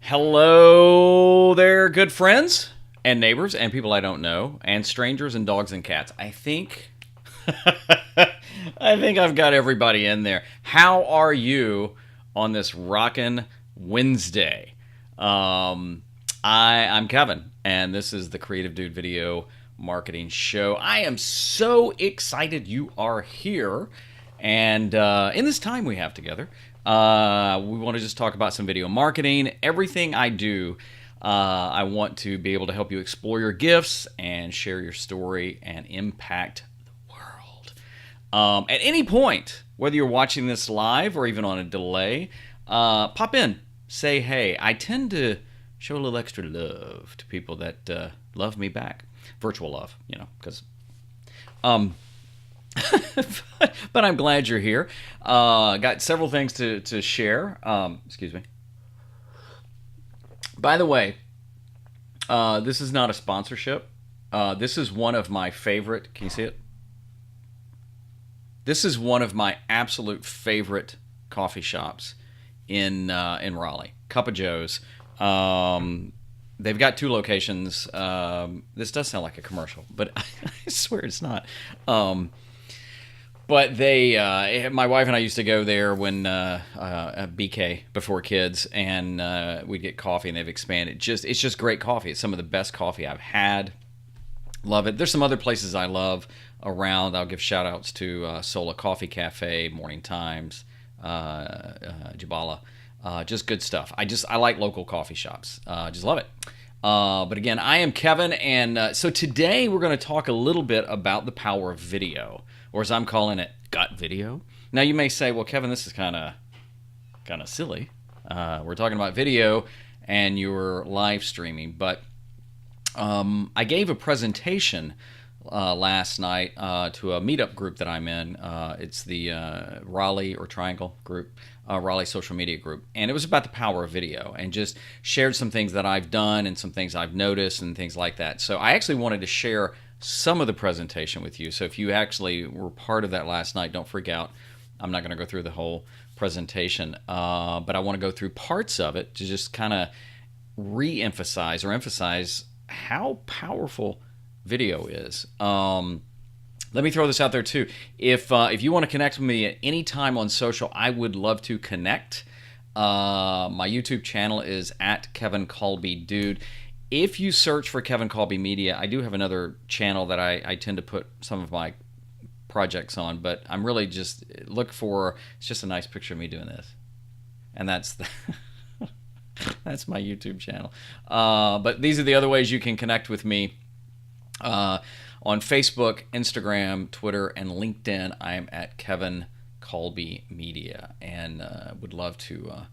Hello there, good friends and neighbors and people I don't know, and strangers and dogs and cats. I think I think I've got everybody in there. How are you on this rockin' Wednesday? I'm Kevin, and this is the Creative Dude Video Marketing Show. I am so excited you are here, and in this time we have together, we want to just talk about some video marketing. Everything I do, I want to be able to help you explore your gifts and share your story and impact the world. At any point, whether you're watching this live or even on a delay, pop in, say hey. I tend to show a little extra love to people that love me back. Virtual love, because but I'm glad you're here. Got several things to share. Excuse me. By the way, this is not a sponsorship. This is one of my favorite. Can you see it? This is one of my absolute favorite coffee shops in Raleigh. Cup of Joe's. They've got two locations. This does sound like a commercial, but I swear it's not. But my wife and I used to go there when at BK before kids, and we'd get coffee, and they've expanded. It's just great coffee. It's some of the best coffee I've had. Love it. There's some other places I love around. I'll give shout outs to Sola Coffee Cafe, Morning Times, Jabala. Just good stuff. I like local coffee shops. Just love it. But again, I am Kevin, and so today we're going to talk a little bit about the power of video, or as I'm calling it, gut video. Now you may say, well, Kevin, this is kind of silly. We're talking about video and you're live streaming, but I gave a presentation last night to a meetup group that I'm in. It's the Raleigh or Triangle group, Raleigh social media group, and it was about the power of video, and just shared some things that I've done and some things I've noticed and things like that. So I actually wanted to share some of the presentation with you. So if you actually were part of that last night, don't freak out. I'm not going to go through the whole presentation, but I want to go through parts of it to just kind of re-emphasize or emphasize how powerful video is. Let me throw this out there too. If you want to connect with me at any time on social, I would love to connect. My YouTube channel is at Kevin Kolbe Dude. If you search for Kevin Kolbe Media, I do have another channel that I tend to put some of my projects on, but I'm really just it's just a nice picture of me doing this, and that's that's my YouTube channel. But these are the other ways you can connect with me. On Facebook, Instagram, Twitter, and LinkedIn, I am at Kevin Kolbe Media, and would love to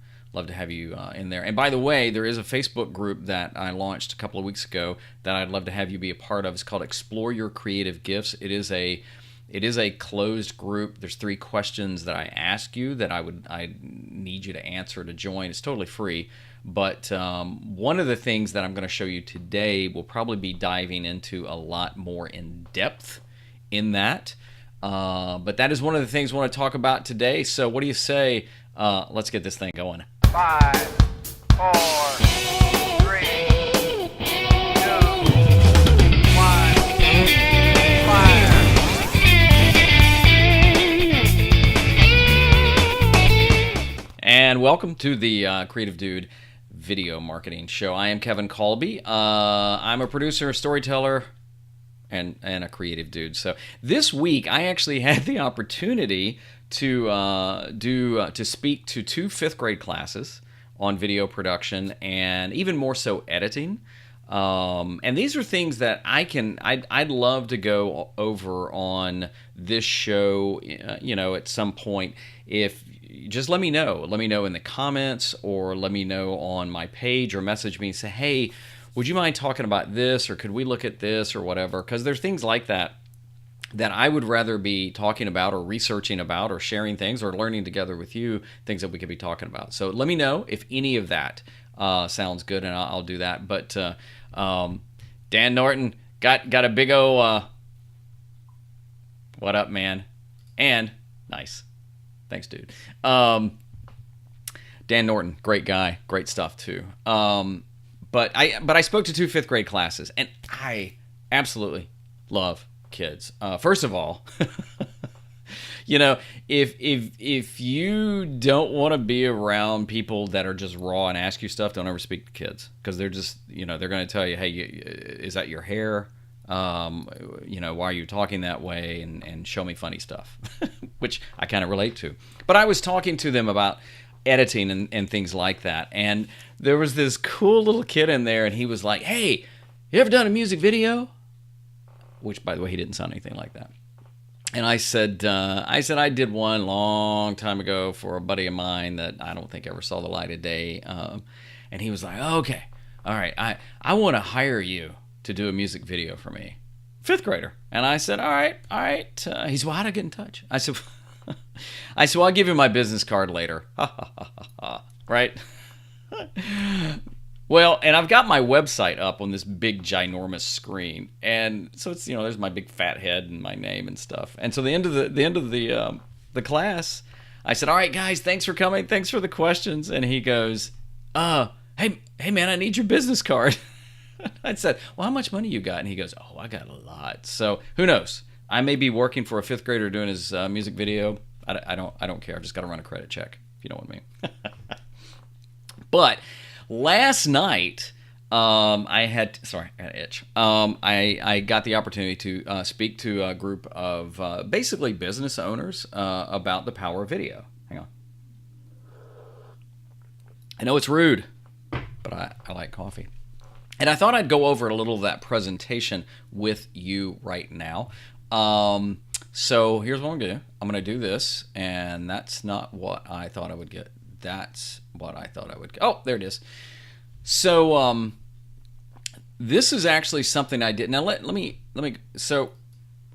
have you in there. And by the way, there is a Facebook group that I launched a couple of weeks ago that I'd love to have you be a part of. It's called Explore Your Creative Gifts. It is a closed group. There's 3 questions that I ask you that I need you to answer to join. It's totally free. But one of the things that I'm going to show you today will probably be diving into a lot more in depth in that. But that is one of the things I want to talk about today. So what do you say? Let's get this thing going. 5, 4, 3, 2, 1, fire. And welcome to the Creative Dude Video Marketing Show. I am Kevin Kolbe. I'm a producer, a storyteller, and a creative dude. So this week I actually had the opportunity to speak to 2 5th grade classes on video production and even more so editing. And these are things that I'd love to go over on this show, at some point. If just let me know in the comments, or let me know on my page, or message me and say, hey, would you mind talking about this, or could we look at this, or whatever? Because there's things like that I would rather be talking about, or researching about, or sharing things, or learning together with you, things that we could be talking about. So let me know if any of that sounds good, and I'll do that. But Dan Norton got a big O. What up, man? And nice. Thanks, dude. Dan Norton, great guy, great stuff too. But I spoke to 2 fifth grade classes, and I absolutely love kids. First of all, if you don't want to be around people that are just raw and ask you stuff, don't ever speak to kids, because they're just, they're going to tell you, hey, is that your hair? Why are you talking that way? And show me funny stuff, which I kind of relate to. But I was talking to them about editing and things like that. And there was this cool little kid in there, and he was like, hey, you ever done a music video? Which, by the way, he didn't sound anything like that. And I said I did one long time ago for a buddy of mine that I don't think ever saw the light of day. And he was like, okay, all right, I want to hire you to do a music video for me. 5th grader. And I said, all right. He said, well, how do I get in touch? I said, well, I'll give you my business card later. Right? Well, and I've got my website up on this big, ginormous screen, and so it's, there's my big fat head and my name and stuff. And so the end of the class, I said, all right, guys, thanks for coming, thanks for the questions. And he goes, hey man, I need your business card. I said, well, how much money you got? And he goes, oh, I got a lot. So who knows? I may be working for a 5th grader doing his music video. I don't care. I've just got to run a credit check, if you know what I mean. But last night, I had an itch. I got the opportunity to speak to a group of basically business owners about the power of video. Hang on. I know it's rude, but I like coffee. And I thought I'd go over a little of that presentation with you right now. So here's what I'm going to do. I'm going to do this, and that's not what I thought I would get. That's what I thought I would get. Oh, there it is. So this is actually something I did. Now let me. So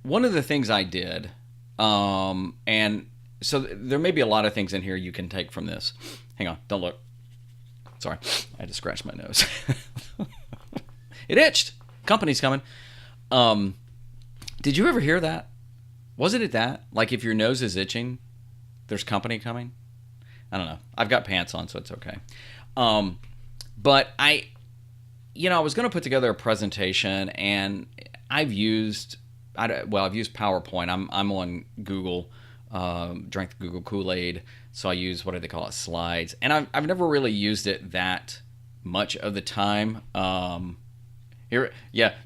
one of the things I did, and so there may be a lot of things in here you can take from this. Hang on, don't look. Sorry, I had to scratch my nose. It itched. Company's coming. Did you ever hear that? Wasn't it that? Like if your nose is itching, there's company coming? I don't know. I've got pants on, so it's okay. But I was going to put together a presentation, and I've used PowerPoint. I'm on Google, drank the Google Kool-Aid, so I use, what do they call it, slides. And I've never really used it that much of the time.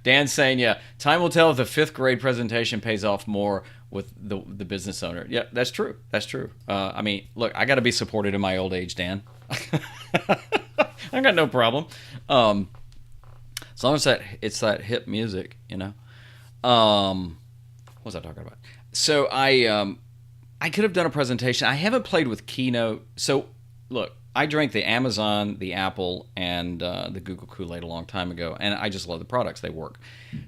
Dan's saying, time will tell if the 5th grade presentation pays off more with the business owner. Yeah, that's true. That's true. I mean, look, I got to be supported in my old age, Dan. I got no problem. As long as it's that hip music, What was I talking about? So I could have done a presentation. I haven't played with Keynote. So look, I drank the Amazon, the Apple, and the Google Kool-Aid a long time ago, and I just love the products. They work.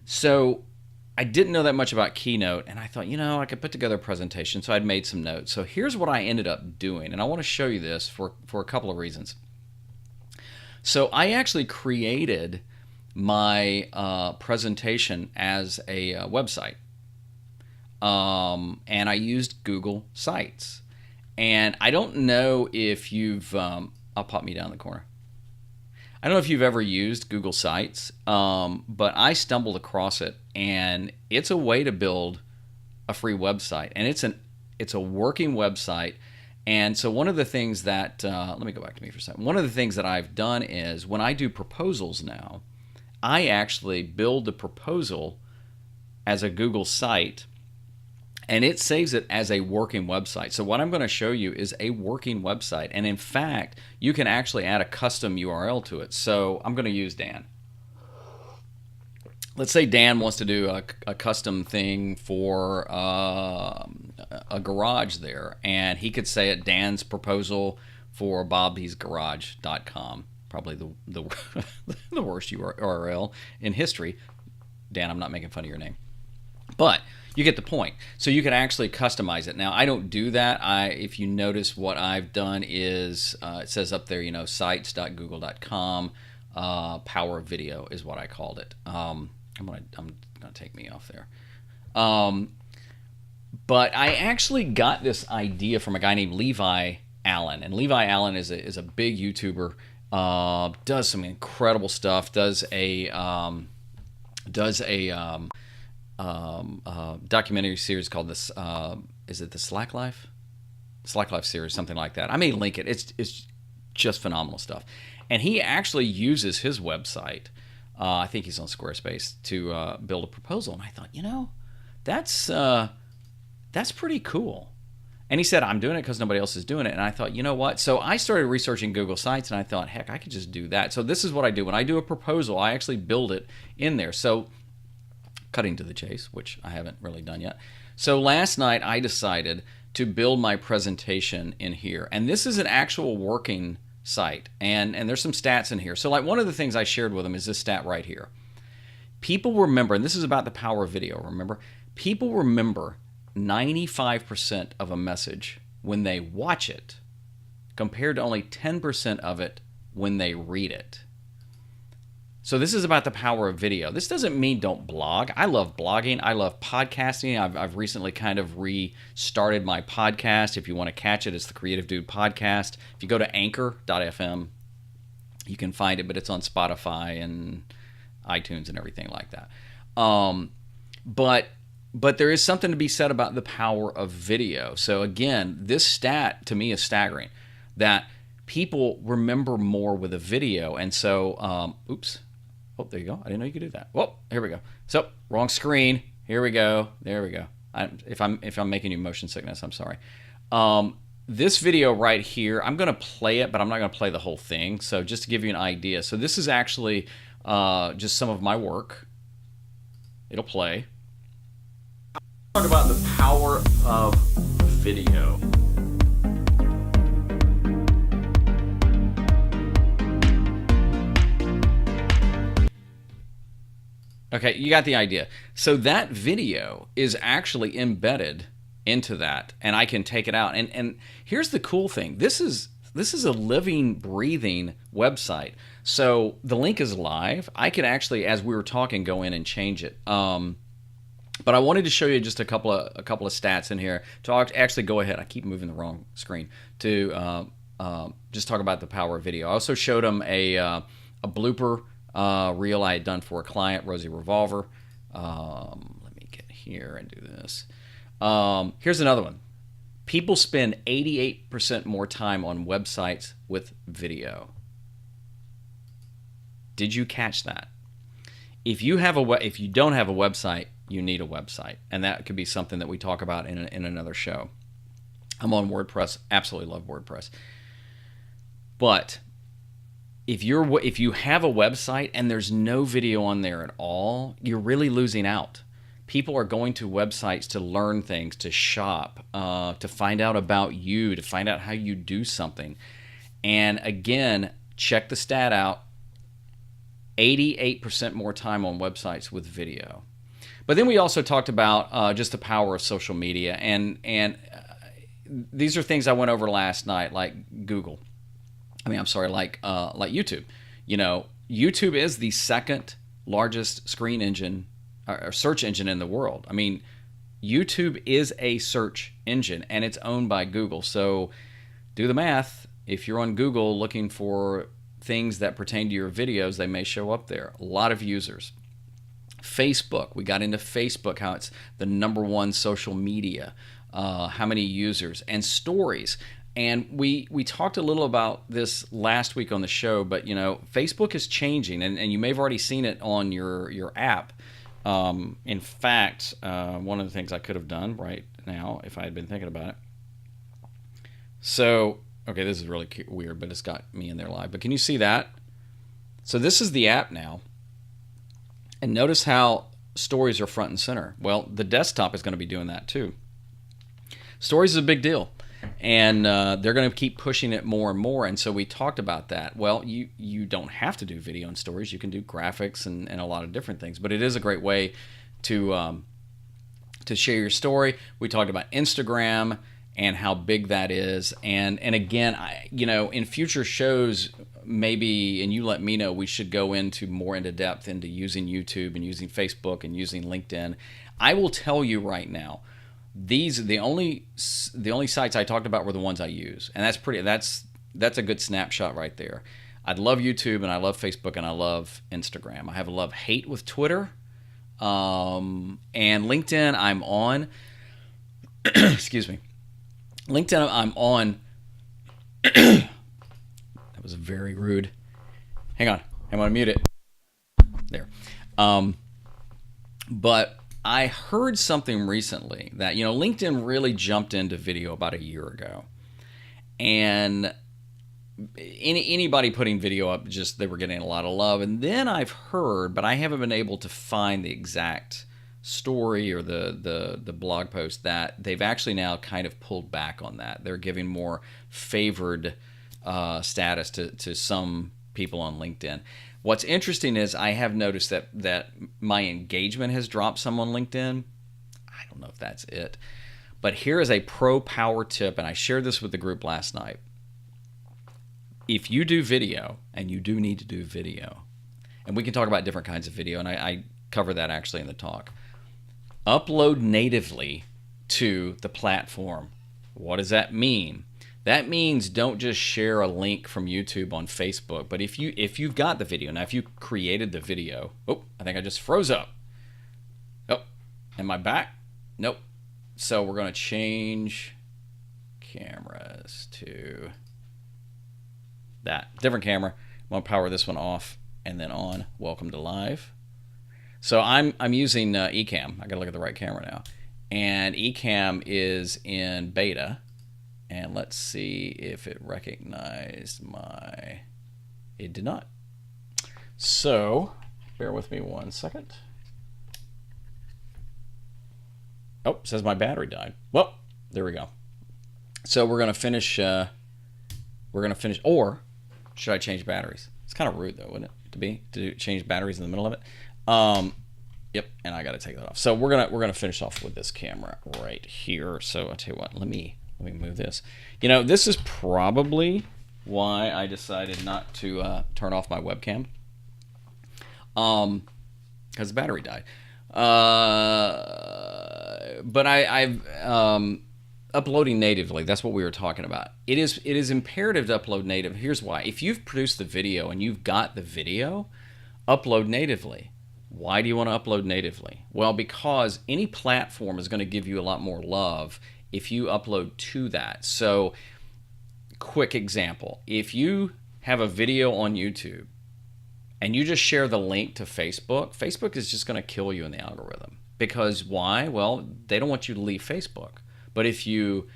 So I didn't know that much about Keynote, and I thought, I could put together a presentation, so I'd made some notes. So here's what I ended up doing, and I want to show you this for a couple of reasons. So I actually created my presentation as a website, and I used Google Sites. And I don't know if you've, I'll pop me down the corner. I don't know if you've ever used Google Sites, but I stumbled across it, and it's a way to build a free website, and it's a working website. And so one of the things that, let me go back to me for a second. One of the things that I've done is when I do proposals now, I actually build the proposal as a Google site, and it saves it as a working website. So what I'm going to show you is a working website. And in fact, you can actually add a custom URL to it. So I'm going to use Dan. Let's say Dan wants to do a custom thing for a garage there. And he could say it, Dan's proposal for bobby'sgarage.com. Probably the worst URL in history. Dan, I'm not making fun of your name. But you get the point. So you can actually customize it. Now, I don't do that. If you notice, what I've done is, it says up there, sites.google.com, power video is what I called it. I'm gonna take me off there. But I actually got this idea from a guy named Levi Allen, and Levi Allen is a big YouTuber. Does some incredible stuff. Does a documentary series called this. Is it the Slack Life? Slack Life series, something like that. I may link it. It's just phenomenal stuff. And he actually uses his website. I think he's on Squarespace to build a proposal. And I thought, that's pretty cool. And he said, I'm doing it because nobody else is doing it. And I thought, you know what? So I started researching Google Sites, and I thought, heck, I could just do that. So this is what I do. When I do a proposal, I actually build it in there. So cutting to the chase, which I haven't really done yet. So last night I decided to build my presentation in here. And this is an actual working site. And there's some stats in here. So like one of the things I shared with them is this stat right here. People remember, and this is about the power of video, remember? People remember 95% of a message when they watch it compared to only 10% of it when they read it. So this is about the power of video. This doesn't mean don't blog. I love blogging. I love podcasting. I've recently kind of restarted my podcast. If you want to catch it, it's the Creative Dude Podcast. If you go to anchor.fm, you can find it, but it's on Spotify and iTunes and everything like that. But there is something to be said about the power of video. So again, this stat to me is staggering, that people remember more with a video. And so, oops. Oh, there you go. I didn't know you could do that. Whoa, here we go. So, wrong screen. Here we go. There we go. If I'm making you motion sickness, I'm sorry. This video right here, I'm going to play it, but I'm not going to play the whole thing. So just to give you an idea. So this is actually just some of my work. It'll play. Talk about the power of video. Okay, you got the idea. So that video is actually embedded into that, and I can take it out. And here's the cool thing. This is a living, breathing website. So the link is live. I could actually, as we were talking, go in and change it. But I wanted to show you just a couple of stats in here to actually go ahead. I keep moving the wrong screen to just talk about the power of video. I also showed them a blooper reel I had done for a client, Rosie Revolver. Let me get here and do this. Here's another one. People spend 88% more time on websites with video. Did you catch that? If you don't have a website, you need a website, and that could be something that we talk about in another show. I'm on WordPress, absolutely love WordPress. But if you have a website and there's no video on there at all, you're really losing out. People are going to websites to learn things, to shop, to find out about you, to find out how you do something. And again, check the stat out. 88% more time on websites with video. But then we also talked about just the power of social media, and these are things I went over last night, like Google. Like YouTube. You know, YouTube is the second largest screen engine or search engine in the world. I mean, YouTube is a search engine, and it's owned by Google. So do the math. If you're on Google looking for things that pertain to your videos, they may show up there. A lot of users. Facebook, we got into Facebook, how it's the #1 social media, how many users, and stories. And we talked a little about this last week on the show, but you know, Facebook is changing, and you may have already seen it on your app. In fact, one of the things I could have done right now if I had been thinking about it. So, okay, this is really weird, but it's got me in there live. But can you see that? So this is the app now. And notice how stories are front and center. Well, the desktop is going to be doing that too. Stories is a big deal. And they're going to keep pushing it more and more. And so we talked about that. Well, you don't have to do video and stories. You can do graphics and a lot of different things. But it is a great way to share your story. We talked about Instagram and how big that is. And again, in future shows, maybe, and you let me know, we should go into depth into using YouTube and using Facebook and using LinkedIn. I will tell you right now, the only sites I talked about were the ones I use, and that's a good snapshot right there. I love YouTube and I love Facebook and I love Instagram. I have a love-hate with Twitter, and LinkedIn. I'm on. Excuse me. LinkedIn. I'm on. That was very rude. Hang on. I'm gonna mute it. There. But I heard something recently that, LinkedIn really jumped into video about a year ago. And anybody putting video up, just they were getting a lot of love. And then I've heard, but I haven't been able to find the exact story or the blog post, that they've actually now kind of pulled back on that. They're giving more favored status to some people on LinkedIn. What's interesting is I have noticed that my engagement has dropped some on LinkedIn. I don't know if that's it. But here is a pro power tip, and I shared this with the group last night. If you do video, and you do need to do video, and we can talk about different kinds of video, and I cover that actually in the talk, upload natively to the platform. What does that mean? That means don't just share a link from YouTube on Facebook, but if you've got the video, now if you created the video, oh, I think I just froze up. Oh, am I back? Nope. So we're going to change cameras to that. Different camera. I'm going to power this one off and then on. Welcome to live. So I'm using Ecamm. I got to look at the right camera now. And Ecamm is in beta. And let's see if it recognized it did not. So, bear with me 1 second. Oh, it says my battery died. Well, there we go. So we're gonna finish, or should I change batteries? It's kind of rude though, wouldn't it, to change batteries in the middle of it? Yep, and I gotta take that off. So we're gonna finish off with this camera right here. So I'll tell you what, let me move this. This is probably why I decided not to turn off my webcam, because the battery died. But I've uploading natively. That's what we were talking about. It is imperative to upload native. Here's why. If you've produced the video and you've got the video, upload natively. Why do you want to upload natively? Well, because any platform is going to give you a lot more love if you upload to that. So, quick example. If you have a video on YouTube and you just share the link to Facebook, Facebook is just going to kill you in the algorithm. Because why? Well, they don't want you to leave Facebook. But if you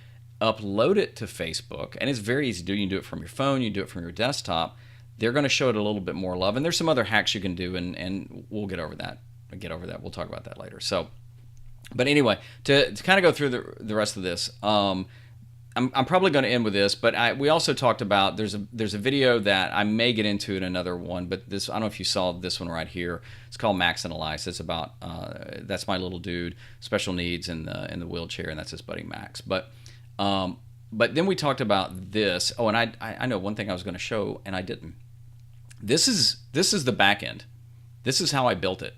upload it to Facebook, and it's very easy to do, you can do it from your phone, you can do it from your desktop, they're going to show it a little bit more love. And there's some other hacks you can do, and we'll get over that. We'll talk about that later. So, but anyway, to kind of go through the rest of this, I'm probably going to end with this, but we also talked about there's a video that I may get into in another one, but this, I don't know if you saw this one right here. It's called Max and Elias. It's about that's my little dude, special needs in the wheelchair, and that's his buddy Max. But then we talked about this. Oh, and I know one thing I was going to show and I didn't. This is the back end. This is how I built it.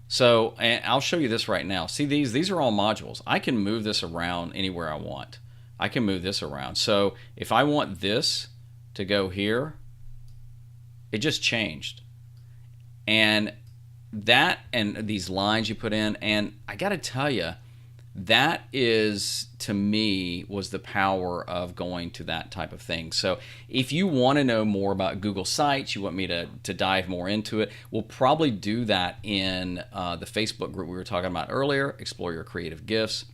So, and I'll show you this right now. See, these are all modules. I can move this around anywhere I want. I can move this around. So if I want this to go here, it just changed. And that, and these lines you put in, and I got to tell you, that is, to me, was the power of going to that type of thing. So if you want to know more about Google Sites, you want me to dive more into it, we'll probably do that in the Facebook group we were talking about earlier, Explore Your Creative Gifts.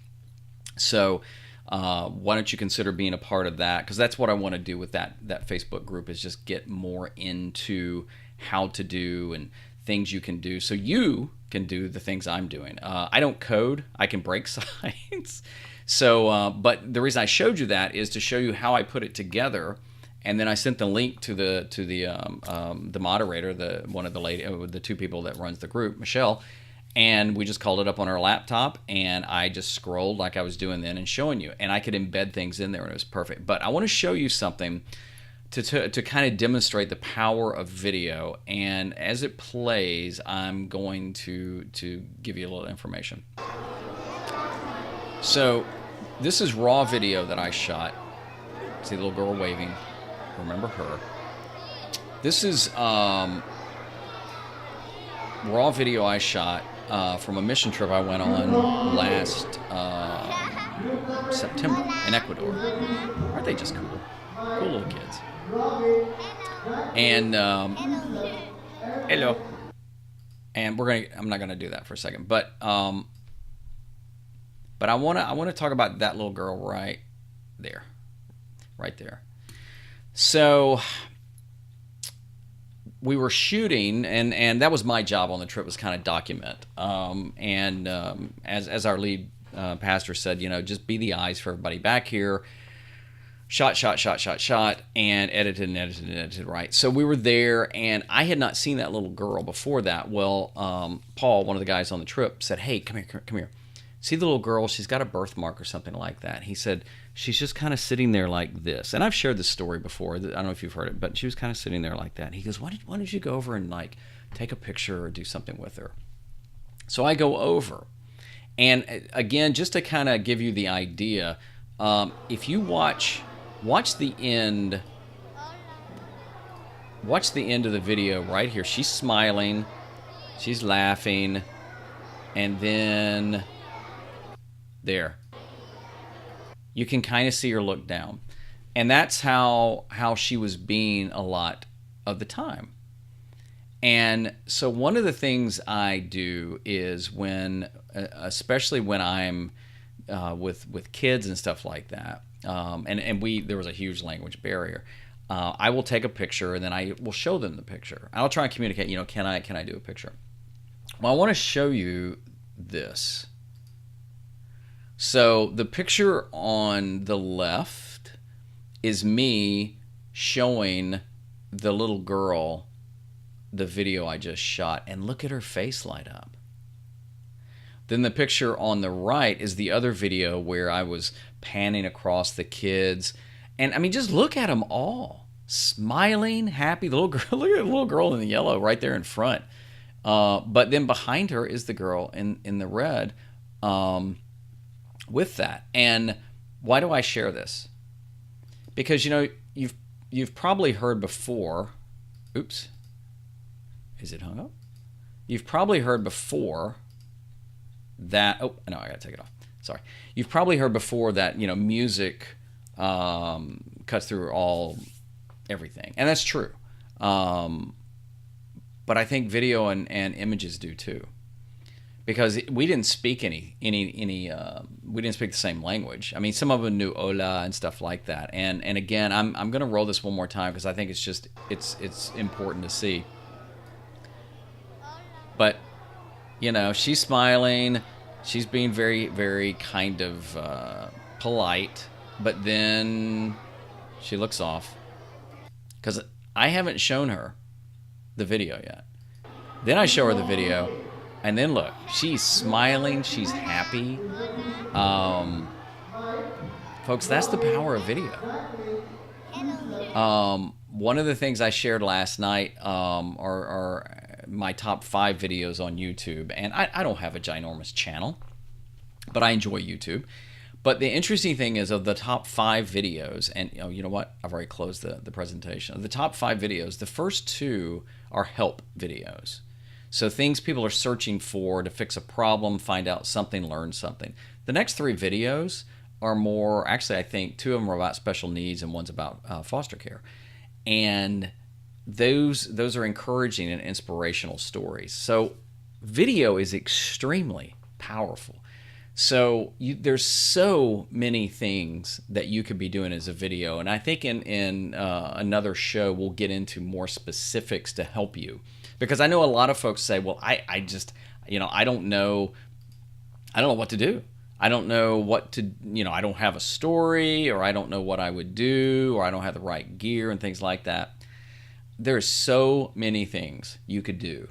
So why don't you consider being a part of that? Because that's what I want to do with that Facebook group, is just get more into how to do and things you can do so you can do the things I'm doing. I don't code. I can break sites. So, but the reason I showed you that is to show you how I put it together, and then I sent the link to the moderator, the two people that runs the group, Michelle, and we just called it up on our laptop, and I just scrolled like I was doing then and showing you, and I could embed things in there, and it was perfect. But I want to show you something to kind of demonstrate the power of video, and as it plays, I'm going to give you a little information. So this is raw video that I shot. See the little girl waving. Remember her. This is raw video I shot from a mission trip I went on last September in Ecuador. Aren't they just cool? Cool little kids. And hello. And I'm not gonna do that for a second, but I wanna talk about that little girl right there. So we were shooting, and that was my job on the trip, was kind of document. As our lead pastor said, just be the eyes for everybody back here. Shot, and edited, right? So we were there, and I had not seen that little girl before that. Well, Paul, one of the guys on the trip, said, hey, come here. See the little girl? She's got a birthmark or something like that. He said, she's just kind of sitting there like this. And I've shared this story before. I don't know if you've heard it, but she was kind of sitting there like that. He goes, why don't you go over and like take a picture or do something with her? So I go over. And again, just to kind of give you the idea, if you watch the end of the video right here. She's smiling, she's laughing, and then there you can kind of see her look down, and that's how she was being a lot of the time. And so one of the things I do is especially when I'm with kids and stuff like that, and there was a huge language barrier. I will take a picture, and then I will show them the picture. I'll try and communicate. Can I do a picture? Well, I want to show you this. So the picture on the left is me showing the little girl the video I just shot, and look at her face light up. Then the picture on the right is the other video where I was panning across the kids. And I mean, just look at them all. Smiling, happy. The little girl, look at the little girl in the yellow right there in front. But then behind her is the girl in the red with that. And why do I share this? Because, you've probably heard before. Oops. Is it hung up? You've probably heard before that, oh no, I gotta take it off. Sorry. You've probably heard before that music cuts through everything, and that's true. But I think video and images do too, because we didn't speak we didn't speak the same language. I mean, some of them knew hola and stuff like that. And again, I'm gonna roll this one more time because I think it's important to see. But she's smiling. She's being very, very kind of polite. But then she looks off because I haven't shown her the video yet. Then I show her the video, and then look, she's smiling. She's happy. Folks, that's the power of video. One of the things I shared last night are my top 5 videos on YouTube. And I don't have a ginormous channel, but I enjoy YouTube. But the interesting thing is, of the top 5 videos, and you know what? I've already closed the presentation. Of the top 5 videos, the first 2 are help videos. So things people are searching for to fix a problem, find out something, learn something. The next 3 videos are more, actually I think 2 of them are about special needs and one's about foster care. And those are encouraging and inspirational stories. So video is extremely powerful. So there's so many things that you could be doing as a video, and I think in another show we'll get into more specifics to help you, because I know a lot of folks say, well, I just I don't know what to do. I don't know what to, I don't have a story, or I don't know what I would do, or I don't have the right gear and things like that. There's so many things you could do,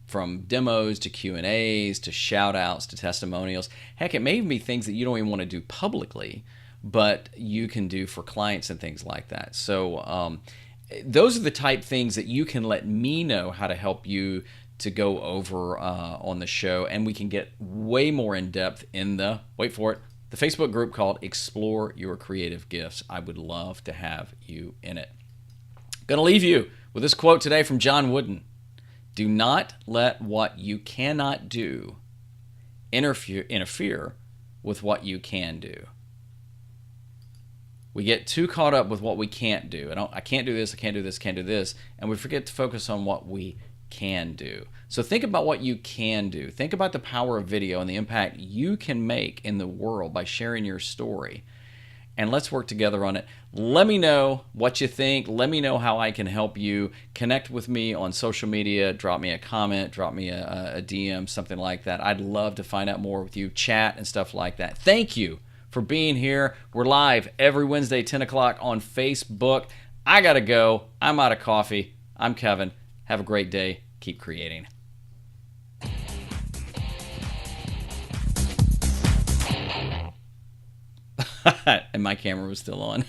from demos to Q&As to shout-outs to testimonials. Heck, it may even be things that you don't even want to do publicly, but you can do for clients and things like that. So those are the type things that you can let me know how to help you to go over on the show, and we can get way more in depth in the, wait for it, the Facebook group called Explore Your Creative Gifts. I would love to have you in it. Going to leave you with this quote today from John Wooden. Do not let what you cannot do interfere with what you can do. We get too caught up with what we can't do. I can't do this, I can't do this, can't do this, and we forget to focus on what we can do. So think about what you can do. Think about the power of video and the impact you can make in the world by sharing your story. And let's work together on it. Let me know what you think. Let me know how I can help you. Connect with me on social media. Drop me a comment. Drop me a DM, something like that. I'd love to find out more with you. Chat and stuff like that. Thank you for being here. We're live every Wednesday, 10 o'clock on Facebook. I got to go. I'm out of coffee. I'm Kevin. Have a great day. Keep creating. And my camera was still on.